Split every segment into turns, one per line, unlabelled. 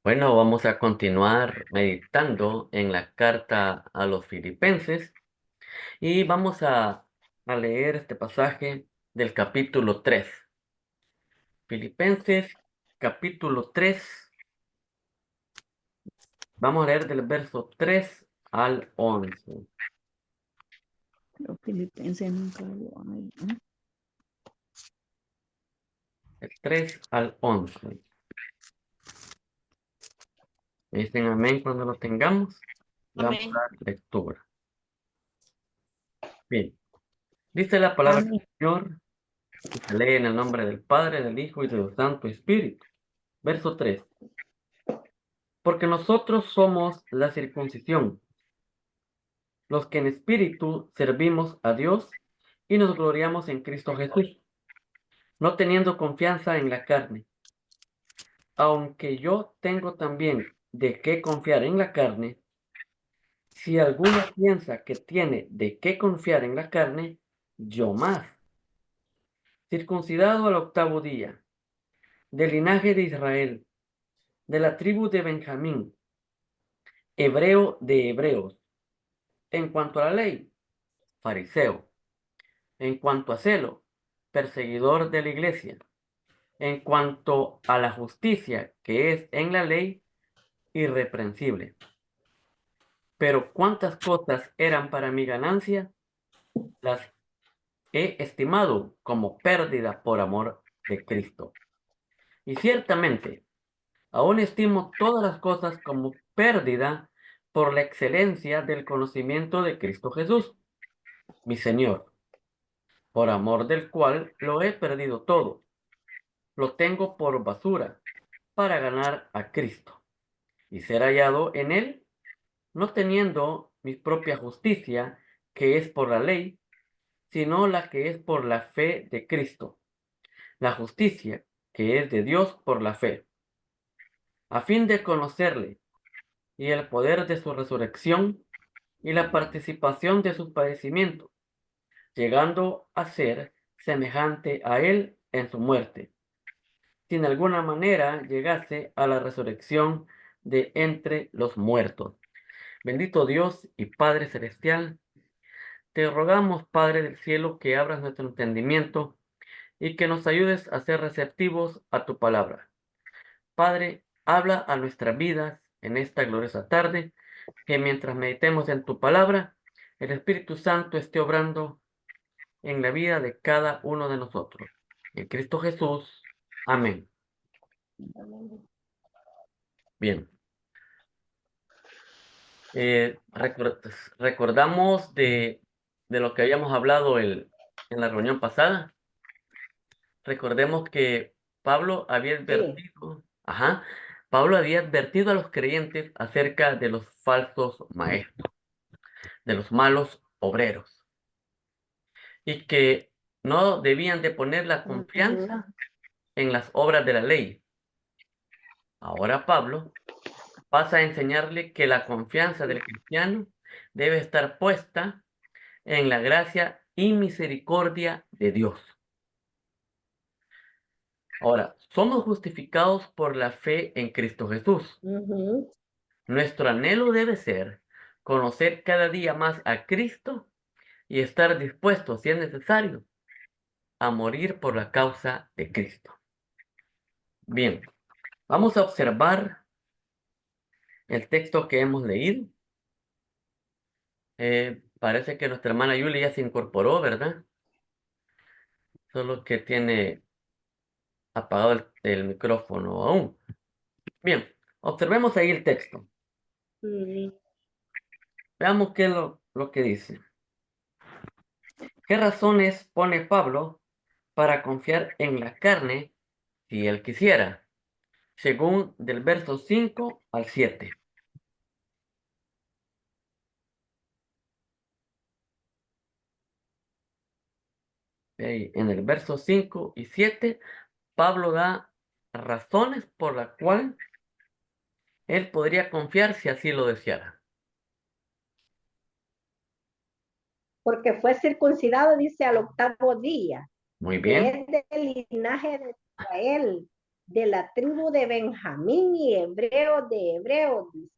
Bueno, vamos a continuar meditando en la carta a los Filipenses y vamos a leer este pasaje del capítulo 3. Filipenses, capítulo 3. Vamos a leer del verso 3 al 11.
Los filipenses nunca lo hay, ¿no?
Del 3 al 11. Me dicen amén cuando lo tengamos. Vamos a
Amén.
dar lectura. Bien, dice la palabra del
Amén.
Señor y se lee en el nombre del Padre, del Hijo y del Santo Espíritu. Verso 3. Porque nosotros somos la circuncisión, los que en espíritu servimos a Dios y nos gloriamos en Cristo Jesús, no teniendo confianza en la carne. Aunque yo tengo también de qué confiar en la carne, si alguno piensa que tiene de qué confiar en la carne, yo más. Circuncidado al octavo día, del linaje de Israel, de la tribu de Benjamín, hebreo de hebreos, en cuanto a la ley, fariseo. En cuanto a celo, perseguidor de la iglesia. En cuanto a la justicia que es en la ley, irreprensible. Pero cuántas cosas eran para mi ganancia, las he estimado como pérdida por amor de Cristo. Y ciertamente, aún estimo todas las cosas como pérdida por la excelencia del conocimiento de Cristo Jesús, mi Señor, por amor del cual lo he perdido todo. Lo tengo por basura para ganar a Cristo y ser hallado en él, no teniendo mi propia justicia, que es por la ley, sino la que es por la fe de Cristo, la justicia que es de Dios por la fe, a fin de conocerle y el poder de su resurrección y la participación de sus padecimientos, llegando a ser semejante a él en su muerte, si en alguna manera llegase a la resurrección de entre los muertos. Bendito Dios y Padre Celestial, te rogamos, Padre del cielo, que abras nuestro entendimiento y que nos ayudes a ser receptivos a tu palabra. Padre, habla a nuestras vidas en esta gloriosa tarde, que mientras meditemos en tu palabra, el Espíritu Santo esté obrando en la vida de cada uno de nosotros. En Cristo Jesús. Amén. Bien. Recordamos de lo que habíamos hablado en la reunión pasada. Recordemos que Pablo había
Sí.
advertido, Pablo había advertido a los creyentes acerca de los falsos maestros, de los malos obreros, y que no debían de poner la
Ujú.
confianza en las obras de la ley. Ahora Pablo pasa a enseñarle que la confianza del cristiano debe estar puesta en la gracia y misericordia de Dios. Ahora, somos justificados por la fe en Cristo Jesús.
Ujú.
Nuestro anhelo debe ser conocer cada día más a Cristo y estar dispuestos, si es necesario, a morir por la causa de Cristo. Bien, vamos a observar el texto que hemos leído. Parece que nuestra hermana Yuli ya se incorporó, ¿verdad? Solo que tiene apagado el micrófono aún. Bien, observemos ahí el texto.
Mm.
Veamos qué es lo que dice. ¿Qué razones pone Pablo para confiar en la carne si él quisiera? Según del verso 5 al 7. En el verso 5 y 7, Pablo da razones por las cuales él podría confiar si así lo deseara.
Porque fue circuncidado, dice, al octavo día,
Muy
que
bien.
es del linaje de Israel. de la tribu de Benjamín y hebreo de hebreos. Dice.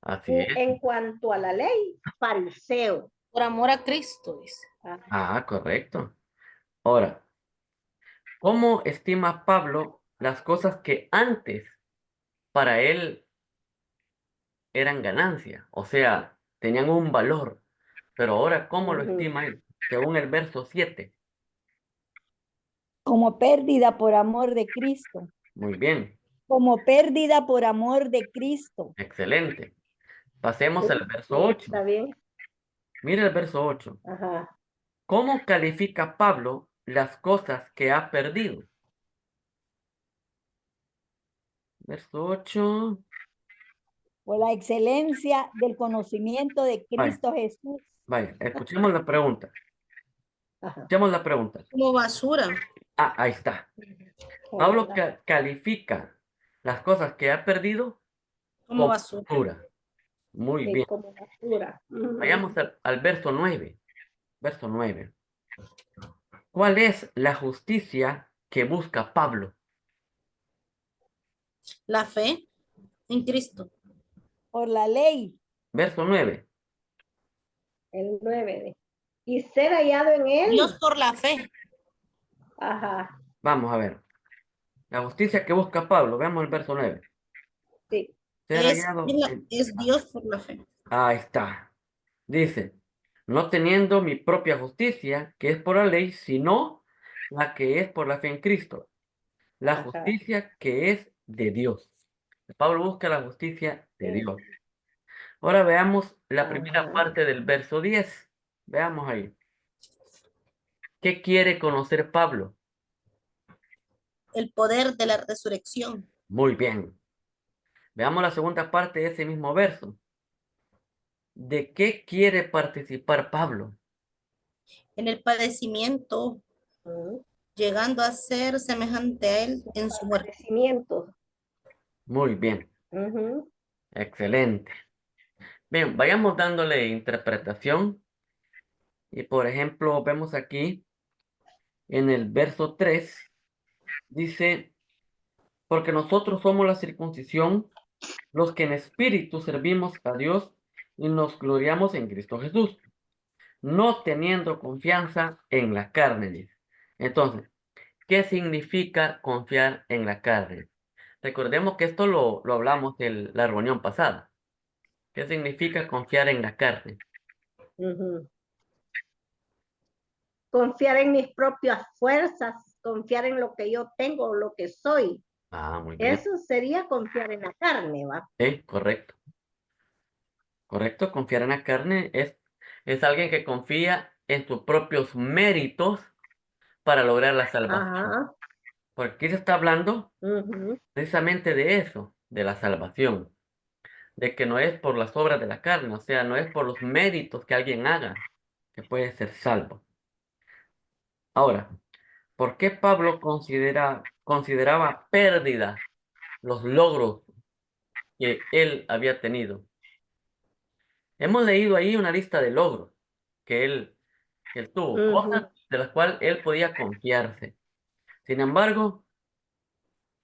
Así es.
En cuanto a la ley, fariseo.
Por amor a Cristo, dice.
Ah, correcto. Ahora, ¿cómo estima Pablo las cosas que antes para él eran ganancia? O sea, tenían un valor. Pero ahora, ¿cómo lo estima él? Según el verso 7.
Como pérdida por amor de Cristo.
Muy bien,
Como pérdida por amor de Cristo.
excelente. Pasemos al verso
Sí,
8.
está bien.
Mira el verso 8.
Ajá.
¿Cómo califica Pablo las cosas que ha perdido? Verso 8.
Por la excelencia del conocimiento de
Vaya,
Cristo Jesús.
vaya, escuchemos la pregunta.
Ajá.
Escuchemos la pregunta.
Como basura.
Ah, ahí está. Pablo califica las cosas que ha perdido
Como
como
basura.
basura. Muy
Sí,
bien.
como basura.
Vayamos al verso 9. Verso 9. ¿Cuál es la justicia que busca Pablo?
La fe en Cristo.
Por la ley.
Verso 9.
El 9. Y ser hallado en él.
Dios por la fe.
Ajá.
Vamos a ver. La justicia que busca Pablo. Veamos el verso 9.
Sí.
Ser
Es,
hallado
es Dios por la fe.
Ahí está. Dice, no teniendo mi propia justicia, que es por la ley, sino la que es por la fe en Cristo. La
Ajá.
justicia que es de Dios. Pablo busca la justicia de
Sí.
Dios. Ahora veamos la primera
Ajá.
parte del verso 10. Veamos ahí. ¿Qué quiere conocer Pablo?
El poder de la resurrección.
Muy bien. Veamos la segunda parte de ese mismo verso. ¿De qué quiere participar Pablo?
En el padecimiento, llegando a ser semejante a él en su muerte.
Padecimientos.
Muy bien.
Ujú.
Excelente. Bien, vayamos dándole interpretación. Y por ejemplo, vemos aquí en el verso 3, dice, porque nosotros somos la circuncisión, los que en espíritu servimos a Dios y nos gloriamos en Cristo Jesús, no teniendo confianza en la carne, dice. Entonces, ¿qué significa confiar en la carne? Recordemos que esto lo hablamos en la reunión pasada. ¿Qué significa confiar en la carne?
Ujú. Confiar en mis propias fuerzas, confiar en lo que yo tengo, lo que soy.
Ah, muy bien.
Eso sería confiar en la carne, ¿va?
Correcto. Correcto, confiar en la carne es alguien que confía en sus propios méritos para lograr la salvación.
Ajá.
Porque aquí se está hablando
Ujú.
precisamente de eso, de la salvación, de que no es por las obras de la carne, o sea, no es por los méritos que alguien haga que puede ser salvo. Ahora, ¿por qué Pablo consideraba pérdida los logros que él había tenido? Hemos leído ahí una lista de logros que él tuvo, cosas
Ujú.
de las cuales él podía confiarse. Sin embargo,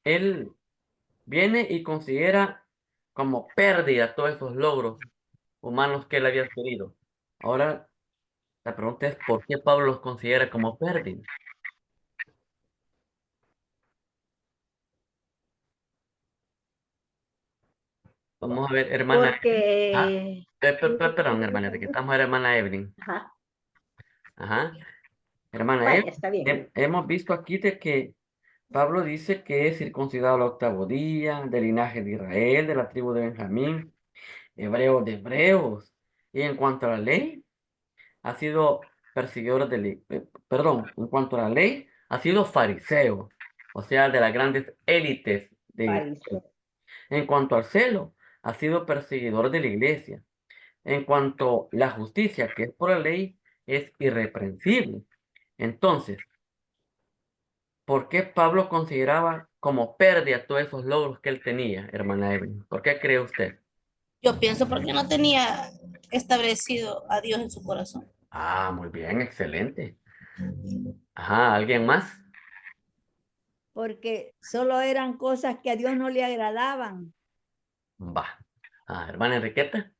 él viene y considera como pérdida todos esos logros humanos que él había adquirido. Ahora, la pregunta es, ¿por qué Pablo los considera como pérdida? Vamos a ver, hermana. Ah,
Porque...
perdón, hermana, que estamos a hermana Evelyn.
Ajá.
Ajá, hermana
Vaya,
Evelyn,
está bien.
hemos visto aquí de que Pablo dice que es circuncidado al octavo día, del linaje de Israel, de la tribu de Benjamín, hebreo de hebreos. Y en cuanto a la ley, ha sido perseguidor de ley. Perdón, en cuanto a la ley, ha sido fariseo, o sea, de las grandes élites de Israel.
Fariseo.
En cuanto al celo, ha sido perseguidor de la iglesia. En cuanto a la justicia, que es por la ley, es irreprensible. Entonces, ¿por qué Pablo consideraba como pérdida todos esos logros que él tenía, hermana Evelyn? ¿Por qué cree usted?
Yo pienso porque no tenía establecido a Dios en su corazón.
Ah, muy bien, excelente. Ajá, ¿alguien más?
porque solo eran cosas que a Dios no le agradaban.
Va. Hermana Enriqueta.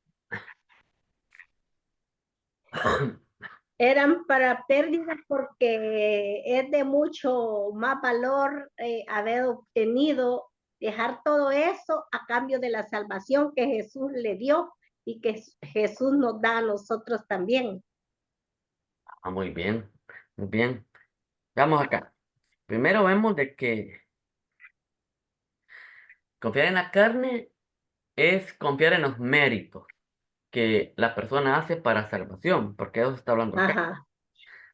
Eran para pérdidas porque es de mucho más valor haber obtenido, dejar todo eso a cambio de la salvación que Jesús le dio y que Jesús nos da a nosotros también.
Muy bien, muy bien. Vamos acá. Primero vemos de que confiar en la carne es confiar en los méritos que la persona hace para salvación, porque eso se está hablando acá.
Ajá.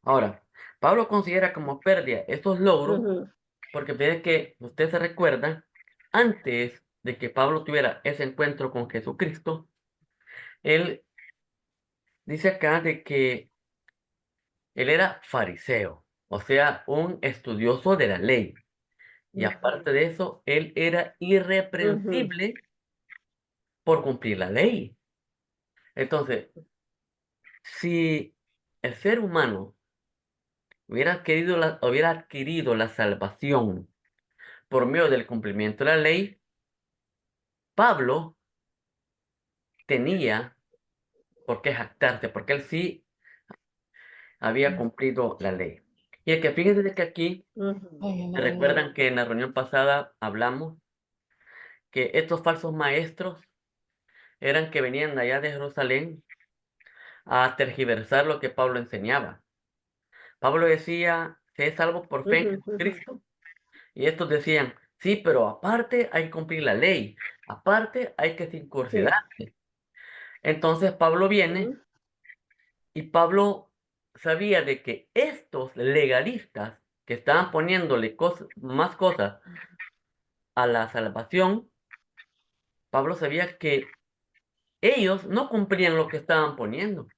Ahora, Pablo considera como pérdida estos logros,
Ujú,
porque ve que usted se recuerda, antes de que Pablo tuviera ese encuentro con Jesucristo, él dice acá de que él era fariseo, o sea, un estudioso de la ley. Y aparte de eso, él era
ujú,
irreprensible por cumplir la ley. Entonces, si el ser humano hubiera adquirido la salvación por medio del cumplimiento de la ley, Pablo tenía por qué jactarse, porque él sí había cumplido la ley. Y es que fíjense de que aquí,
ujú.
recuerdan que en la reunión pasada hablamos que estos falsos maestros eran que venían de allá de Jerusalén a tergiversar lo que Pablo enseñaba. Pablo decía, se es salvo por fe en
Ujú, ujú.
Jesucristo. Y estos decían, sí, pero aparte hay que cumplir la ley, aparte hay que
Sí.
circuncidarse. Entonces Pablo viene
Ujú,
y Pablo sabía de que estos legalistas que estaban poniéndole más cosas a la salvación, Pablo sabía que ellos no cumplían lo que estaban poniendo.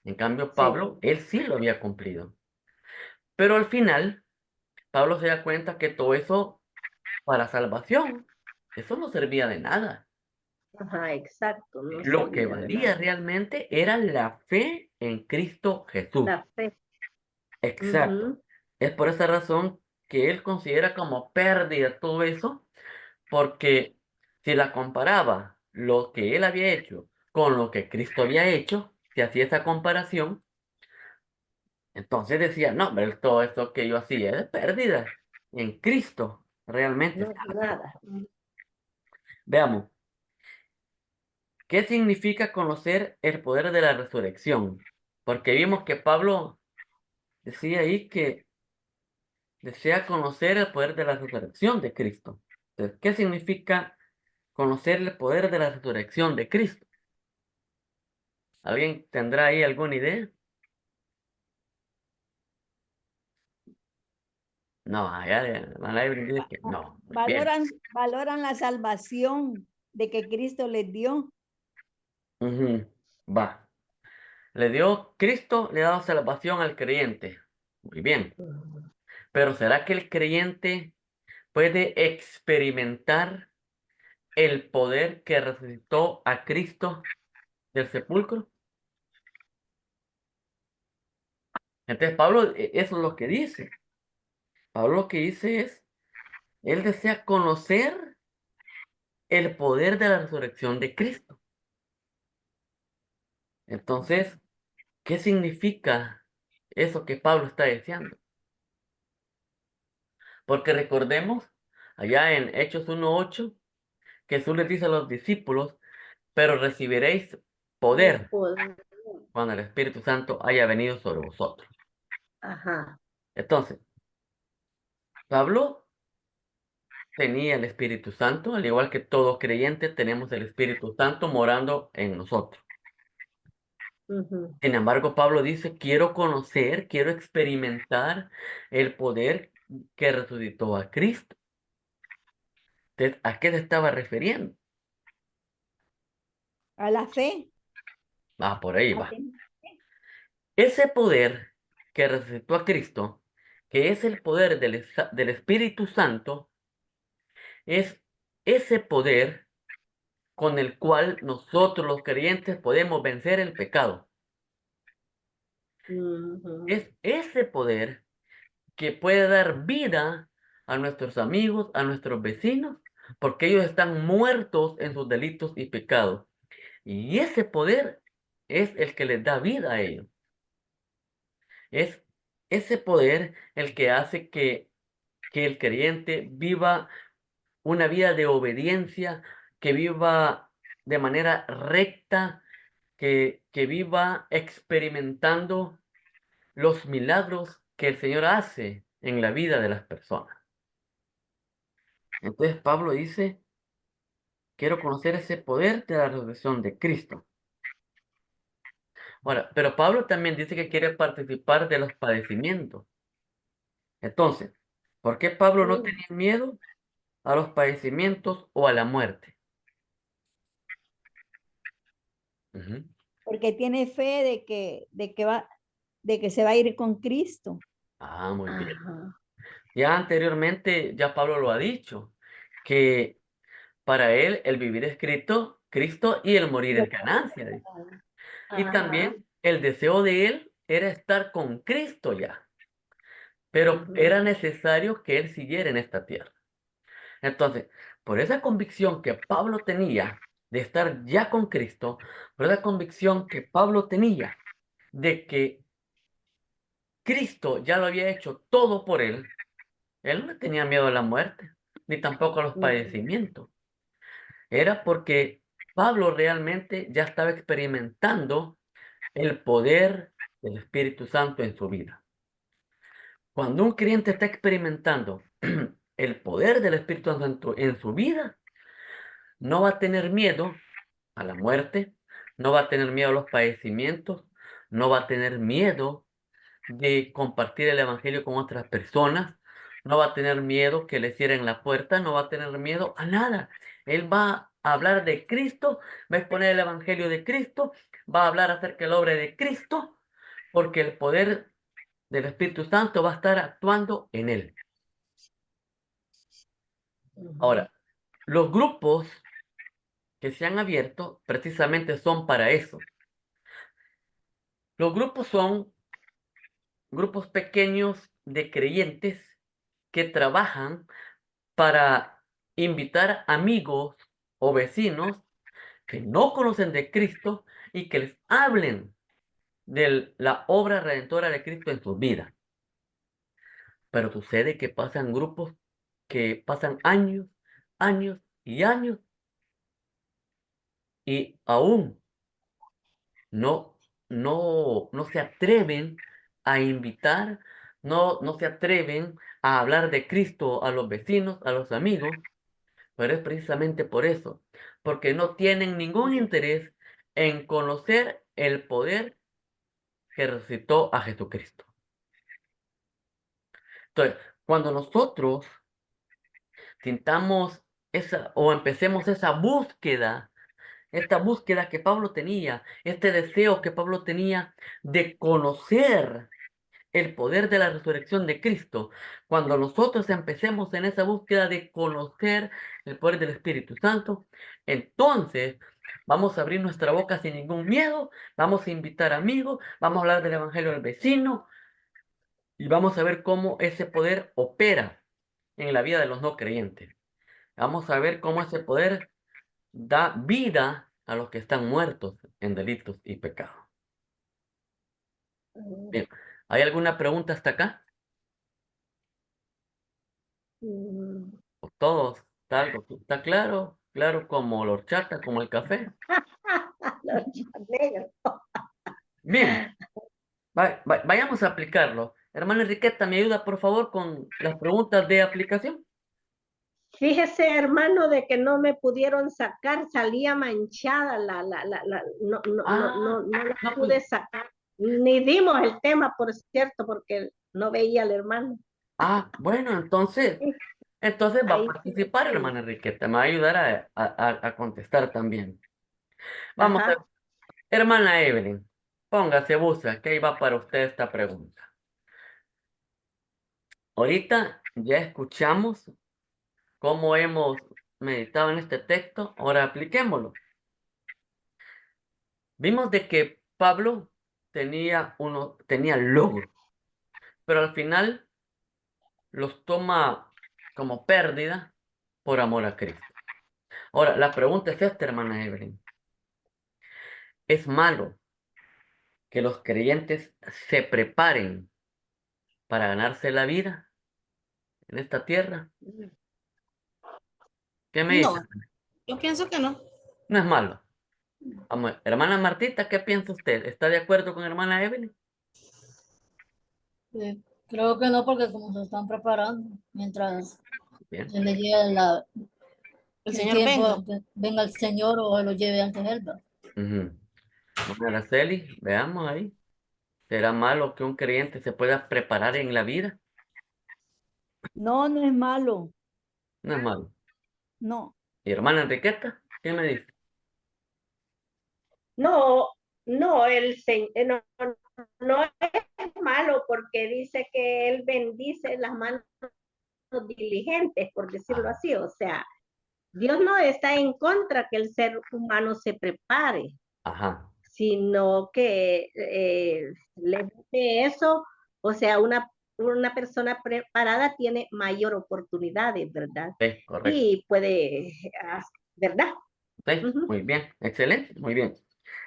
En cambio,
sí.
Pablo, él sí lo había cumplido. Pero al final, Pablo se da cuenta que todo eso para salvación, eso no servía de nada.
Ajá, exacto. No
Lo que
servía de nada.
valía realmente era la fe en Cristo Jesús.
La fe.
Exacto.
Ujú,
Es por esa razón que él considera como pérdida todo eso, porque si la comparaba lo que él había hecho con lo que Cristo había hecho, si hacía esa comparación, entonces decía, no, hombre, todo esto que yo hacía es pérdida. En Cristo realmente
no es
está.
nada.
Veamos, ¿qué significa conocer el poder de la resurrección? Porque vimos que Pablo decía ahí que desea conocer el poder de la resurrección de Cristo. Entonces, ¿qué significa conocer el poder de la resurrección de Cristo? ¿Alguien tendrá ahí alguna idea? No, allá la Biblia dice que no. Muy bien.
Valoran la salvación de que Cristo les dio.
Ujú, va. Cristo le ha dado salvación al creyente. Muy bien.
Ujú.
Pero ¿será que el creyente puede experimentar el poder que resucitó a Cristo del sepulcro? Entonces Pablo, eso es lo que dice. Pablo lo que dice es, él desea conocer el poder de la resurrección de Cristo. Entonces, ¿qué significa eso que Pablo está deseando? Porque recordemos, allá en Hechos 1:8, Jesús les dice a los discípulos, pero recibiréis
El
poder
poder.
cuando el Espíritu Santo haya venido sobre vosotros.
Ajá.
Entonces, Pablo tenía el Espíritu Santo, al igual que todo creyente tenemos el Espíritu Santo morando en nosotros.
Ujú.
Sin embargo, Pablo dice, quiero conocer, quiero experimentar el poder que resucitó a Cristo. Entonces, ¿a qué se estaba refiriendo?
A la fe.
Por ahí
a
va.
ten-
Ese poder que resucitó a Cristo, que es el poder del Espíritu Santo, es ese poder con el cual nosotros los creyentes podemos vencer el pecado.
Ujú.
Es ese poder que puede dar vida a nuestros amigos, a nuestros vecinos, porque ellos están muertos en sus delitos y pecados. Y ese poder es el que les da vida a ellos. Es ese poder el que hace que el creyente viva una vida de obediencia, que viva de manera recta, que viva experimentando los milagros que el Señor hace en la vida de las personas. Entonces Pablo dice, quiero conocer ese poder de la resurrección de Cristo. Ahora, pero Pablo también dice que quiere participar de los padecimientos. Entonces, ¿por qué Pablo no tenía miedo a los padecimientos o a la muerte? Ujú.
Porque tiene fe de que se va a ir con Cristo.
Ah, muy bien.
Ajá.
Ya anteriormente, ya Pablo lo ha dicho, que para él el vivir es Cristo y el morir es ganancia, dice. Y
Ajá.
también el deseo de él era estar con Cristo ya, pero
Ujú.
era necesario que él siguiera en esta tierra. Entonces, por esa convicción que Pablo tenía de estar ya con Cristo, por esa convicción que Pablo tenía de que Cristo ya lo había hecho todo por él no le tenía miedo a la muerte, ni tampoco a los
Ujú.
padecimientos. Era porque Pablo realmente ya estaba experimentando el poder del Espíritu Santo en su vida. Cuando un creyente está experimentando el poder del Espíritu Santo en su vida, no va a tener miedo a la muerte, no va a tener miedo a los padecimientos, no va a tener miedo de compartir el Evangelio con otras personas, no va a tener miedo que le cierren la puerta, no va a tener miedo a nada. Él va a hablar de Cristo, va a exponer el Evangelio de Cristo, va a hablar acerca de la obra de Cristo, porque el poder del Espíritu Santo va a estar actuando en él. Ahora, los grupos que se han abierto precisamente son para eso. Los grupos son grupos pequeños de creyentes que trabajan para invitar amigos o vecinos que no conocen de Cristo y que les hablen de la obra redentora de Cristo en sus vidas. Pero sucede que pasan grupos que pasan años, años y años y aún no se atreven a invitar, no se atreven a hablar de Cristo a los vecinos, a los amigos, pero es precisamente por eso, porque no tienen ningún interés en conocer el poder que resucitó a Jesucristo. Entonces, cuando nosotros sintamos esa o empecemos esa búsqueda, esta búsqueda que Pablo tenía, este deseo que Pablo tenía de conocer el poder de la resurrección de Cristo, cuando nosotros empecemos en esa búsqueda de conocer el poder del Espíritu Santo, entonces vamos a abrir nuestra boca sin ningún miedo, vamos a invitar amigos, vamos a hablar del Evangelio al vecino y vamos a ver cómo ese poder opera en la vida de los no creyentes. Vamos a ver cómo ese poder da vida a los que están muertos en delitos y pecados. Bien, ¿hay alguna pregunta hasta acá?
Mm.
Todos, está claro, claro como la horchata, como el café.
Los negros.
Bien, vayamos a aplicarlo. Hermana Enriqueta, ¿me ayuda por favor con las preguntas de aplicación?
Fíjese, hermano, de que no me pudieron sacar, salía manchada
Ah,
no la
no,
pude sacar. Ni dimos el tema, por cierto, porque no veía al hermano.
bueno, entonces va a
Ahí sí me
participar,
quedé.
hermana Enriqueta, me va a ayudar a contestar también. Vamos a ver,
Ajá.
hermana Evelyn, póngase busa, que ahí va para usted esta pregunta. Ahorita ya escuchamos cómo hemos meditado en este texto, ahora apliquémoslo. Vimos de que Pablo tenía logros, pero al final los toma como pérdida por amor a Cristo. Ahora, la pregunta es esta, hermana Evelyn. ¿Es malo que los creyentes se preparen para ganarse la vida en esta tierra? ¿Qué me dice?
No, yo pienso que no.
No es malo. Vamos, hermana Martita, ¿qué piensa usted? ¿Está de acuerdo con hermana Evelyn?
Creo que no, porque como se están preparando, mientras
Bien.
se le llegue
El
el
Señor
tiempo,
venga.
que venga el Señor o lo lleve antes él. ¿Va?
Ujú. Bueno, Araceli, veamos ahí. ¿Será malo que un creyente se pueda preparar en la vida?
No, no es malo.
No es malo.
No.
¿Y hermana Enriqueta? ¿Qué me dice?
No, no, no, no es malo porque dice que él bendice las manos diligentes, por decirlo así. O sea, Dios no está en contra que el ser humano se prepare,
Ajá.
sino que le dice eso, o sea, una persona preparada tiene mayor oportunidades, ¿verdad?
Sí, correcto.
Y puede, ¿verdad?
Sí,
Ujú,
muy bien. Excelente, muy bien.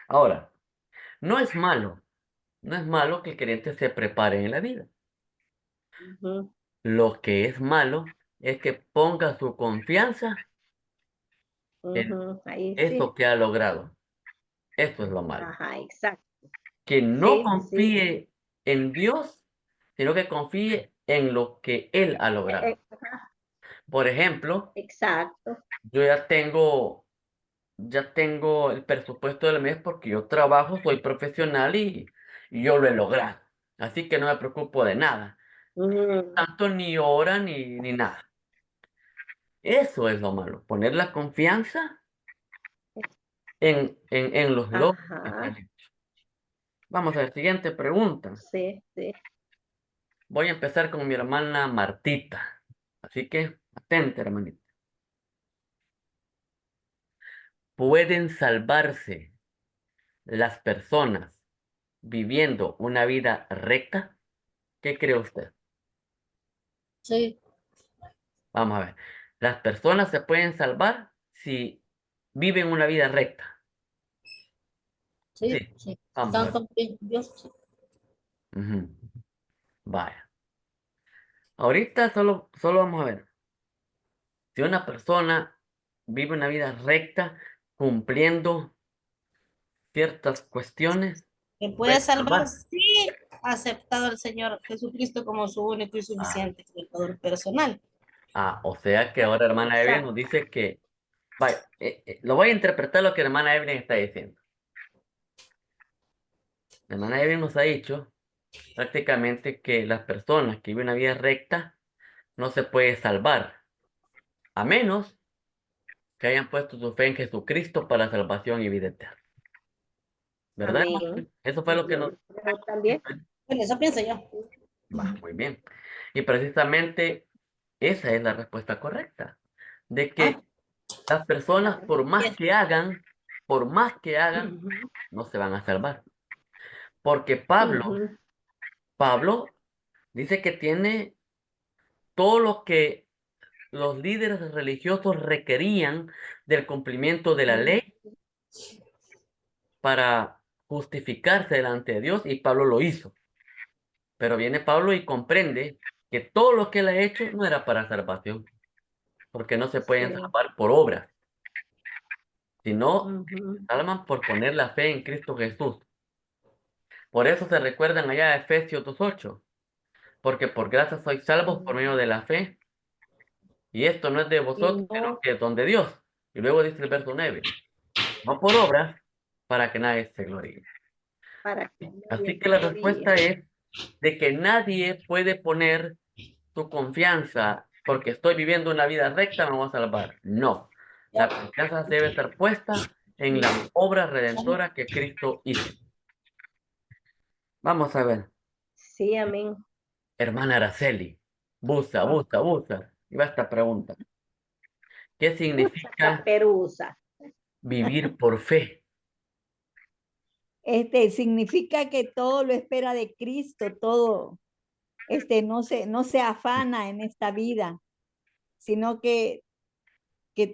Ahora, no es malo. No es malo que el creyente se prepare en la vida.
ujú,
Lo que es malo es que ponga su confianza en
ujú, ahí
eso
sí.
que ha logrado. Eso es lo malo.
Ajá, exacto.
Que no
Sí, sí.
confíe en Dios, sino que confíe en lo que Él ha logrado.
Ajá,
Por ejemplo,
exacto.
yo ya tengo el presupuesto del mes porque yo trabajo, soy profesional y yo lo he logrado. Así que no me preocupo de nada.
Mm,
Tanto ni hora ni nada. Eso es lo malo. Poner la confianza en los logros que se han
ajá,
hecho. Vamos a la siguiente pregunta.
sí, sí.
Voy a empezar con mi hermana Martita. Así que, atenta, hermanita. ¿Pueden salvarse las personas viviendo una vida recta? ¿Qué cree usted?
Sí,
Vamos a ver. Las personas se pueden salvar si viven una vida recta. Sí,
sí, sí.
vamos a
Están
ver.
con Dios. Sí.
Ujú. Vaya. Ahorita solo vamos a ver. Si una persona vive una vida recta, cumpliendo ciertas cuestiones,
Que
puede
puede salvar
salvar.
si ha aceptado al Señor Jesucristo como su único y
Ah,
suficiente Salvador personal.
o sea que ahora hermana Evelyn nos
Exacto.
dice que, vaya, lo voy a interpretar lo que hermana Evelyn está diciendo. La hermana Evelyn nos ha dicho prácticamente que las personas que viven una vida recta no se puede salvar, a menos que hayan puesto su fe en Jesucristo para salvación y vida eterna. ¿Verdad, hermana
Amén.
Evelyn? Eso fue lo que nos
Ujú. Pero también,
Bueno, eso pienso yo.
va, muy bien. Y precisamente esa es la respuesta correcta, de
Ah,
que las personas,
yes.
por más que hagan,
ujú,
no se van a salvar. Porque
ujú,
Pablo dice que tiene todo lo que los líderes religiosos requerían del cumplimiento de la
ujú.
ley para justificarse delante de Dios y Pablo lo hizo. Pero viene Pablo y comprende que todo lo que él ha hecho no era para salvación, porque no se pueden
Sí.
salvar por obras, sino
Ujú,
salvan por poner la fe en Cristo Jesús. Por eso se recuerdan allá de Efesios 2:8, porque por gracia sois salvos por medio
ujú.
de la fe, y esto no es de
Y
vosotros, sino
no
que es don de Dios. Y luego dice el verso 9, no por obras, para que nadie se gloríe.
para que nadie
Así que
se
la
gloríe.
respuesta es de que nadie puede poner su confianza porque estoy viviendo una vida recta, me voy a salvar. No, la confianza debe estar puesta en la obra redentora que Cristo hizo. Vamos a ver,
Sí, amén.
hermana Araceli,
Ah,
busa. Y va esta pregunta. ¿Qué
mucha
significa
caperuza.
vivir por fe?
Significa que todo lo espera de Cristo, todo, no se afana en esta vida. sino que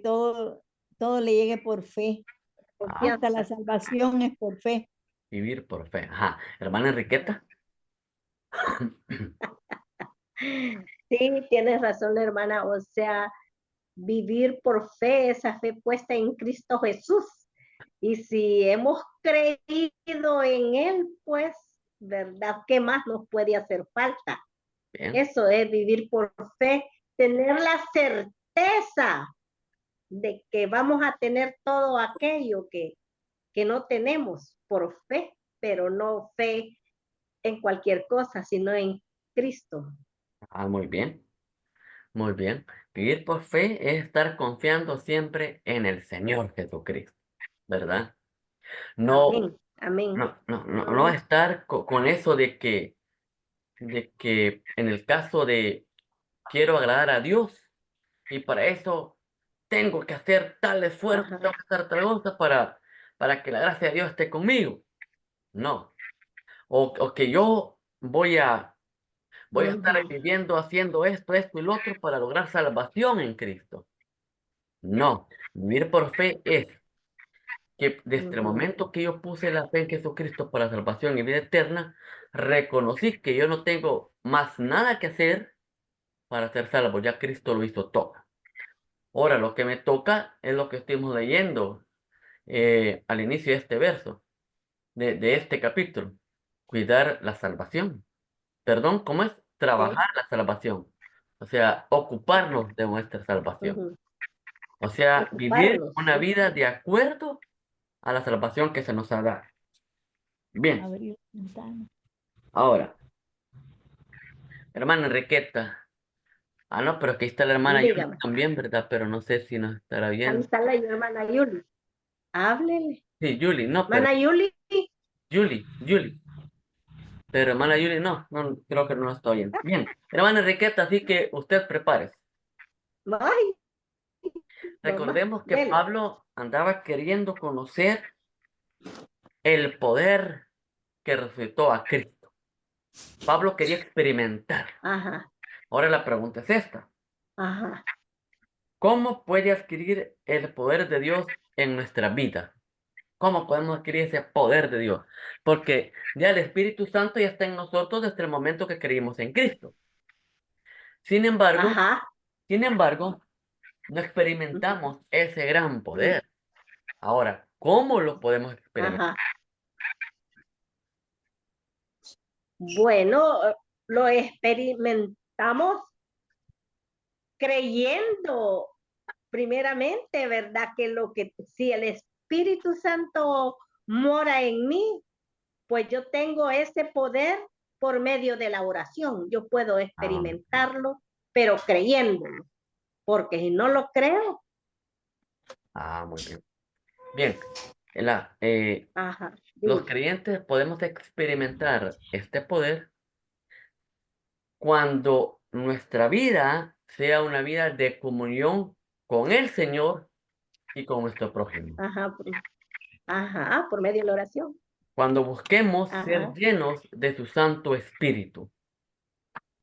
todo le llegue por fe. Hasta la
Confianza.
salvación es por fe.
Vivir por fe. Ajá. Hermana Enriqueta.
Sí, tienes razón, hermana. O sea, vivir por fe, esa fe puesta en Cristo Jesús. Y si hemos creído en Él, pues, ¿verdad? ¿Qué más nos puede hacer falta?
Bien.
Eso es vivir por fe, tener la certeza de que vamos a tener todo aquello que no tenemos por fe, pero no fe en cualquier cosa, sino en Cristo.
Ah, muy bien. Muy bien. Vivir por fe es estar confiando siempre en el Señor Jesucristo, ¿verdad? No,
Amén, amén.
no estar con eso de que en el caso de quiero agradar a Dios y para eso tengo que hacer tal esfuerzo,
Ajá.
tengo que hacer tal cosa para que la gracia de Dios esté conmigo. No. O que yo voy a estar
Ujú,
viviendo haciendo esto y lo otro para lograr salvación en Cristo. No. Vivir por fe es que desde el
ujú.
momento que yo puse la fe en Jesucristo para salvación y vida eterna, reconocí que yo no tengo más nada que hacer para ser salvo. Ya Cristo lo hizo todo. Ahora lo que me toca es lo que estuvimos leyendo al inicio de este verso, de este capítulo. Cuidar la salvación. Perdón, ¿cómo es?
Sí,
Trabajar la salvación. O sea, ocuparnos de nuestra salvación.
ujú.
O sea, vivir
Ocuparnos,
una
sí.
vida de acuerdo a la salvación que se nos ha dado. Bien,
Abrir la ventana.
ahora, hermana Enriqueta. Ah, no, pero aquí está la hermana Yuli
Dígame.
también, ¿verdad? Pero no sé si nos estará
Ahí
viendo.
está la hermana Yuli. Háblele.
Sí, Yuli, no, pero
Hermana Yuli.
Yuli. Pero hermana Yuli, no, creo que no lo está oyendo. Bien, hermana Enriqueta, así que usted prepárese.
Ay, mamá,
Recordemos que
dele.
Pablo andaba queriendo conocer el poder que resucitó a Cristo. Pablo quería experimentar.
Ajá,
Ahora la pregunta es esta.
ajá.
¿Cómo puede adquirir el poder de Dios en nuestra vida? ¿Cómo podemos adquirir ese poder de Dios? Porque ya el Espíritu Santo ya está en nosotros desde el momento que creímos en Cristo. Sin embargo,
Ajá.
sin embargo, no
Ujú,
experimentamos ese gran
sí,
poder. Ahora, ¿cómo lo podemos experimentar?
ajá. Bueno, lo experimentamos creyendo primeramente, ¿verdad? Que si el Espíritu Santo mora en mí, pues yo tengo ese poder por medio de la oración. Yo puedo
Ah,
experimentarlo, pero creyéndolo, porque si no lo creo,
muy bien. Bien,
ajá,
los
dime.
creyentes podemos experimentar este poder cuando nuestra vida sea una vida de comunión con el Señor y con nuestro prójimo.
Ajá, ajá, por medio de la oración.
Cuando busquemos ser
Ajá.
llenos de su Santo Espíritu.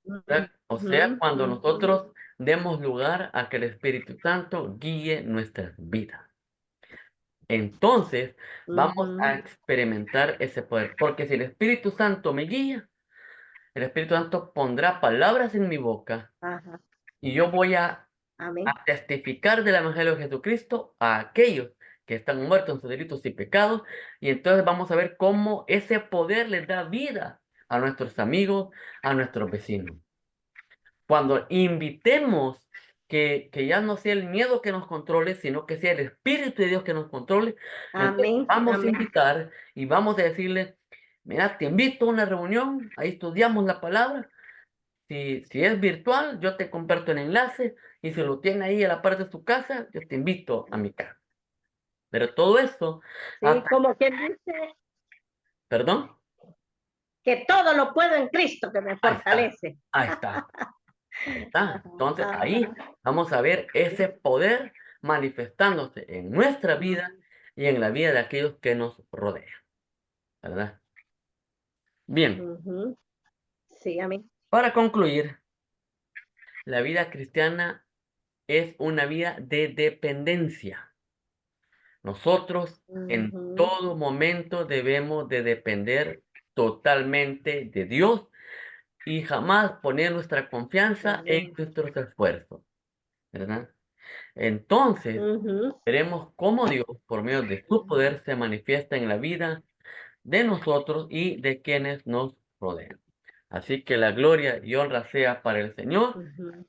¿Verdad? O sea,
Ujú,
cuando
ujú,
nosotros demos lugar a que el Espíritu Santo guíe nuestras vidas. Entonces vamos a
ujú.
experimentar ese poder. Porque si el Espíritu Santo me guía, el Espíritu Santo pondrá palabras en mi boca
Ajá,
y yo voy
amén.
a testificar del Evangelio de Jesucristo a aquellos que están muertos en sus delitos y pecados. Y entonces vamos a ver cómo ese poder les da vida a nuestros amigos, a nuestros vecinos. Cuando invitemos que ya no sea el miedo que nos controle, sino que sea el Espíritu de Dios que nos controle, entonces
Amén,
vamos a
amén.
invitar y vamos a decirle, mira, te invito a una reunión, ahí estudiamos la palabra. Si es virtual, yo te comparto el enlace y si lo tiene ahí a la parte de tu casa, yo te invito a mi casa. Pero todo esto,
Sí,
hasta,
como quien dice
perdón,
que todo lo puedo en Cristo que me
ahí está,
fortalece.
ahí está. Ahí está.
Ajá,
Entonces ahí
ajá.
vamos a ver ese poder manifestándose en nuestra vida
Ujú,
y en la vida de aquellos que nos rodean, ¿verdad? Bien,
ujú. Sí, amén.
para concluir, la vida cristiana es una vida de dependencia. Nosotros en
Ujú.
todo momento debemos de depender totalmente de Dios y jamás poner nuestra confianza en
Amén.
nuestros esfuerzos, ¿verdad? Entonces,
Ujú.
veremos cómo Dios, por medio de su poder, se manifiesta en la vida de nosotros y de quienes nos rodean. Así que la gloria y honra sea para el Señor
Ujú.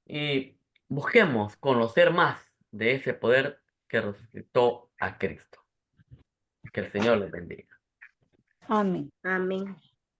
y busquemos conocer más de ese poder que resucitó a Cristo. Que el Señor les bendiga.
Amén.
Amén.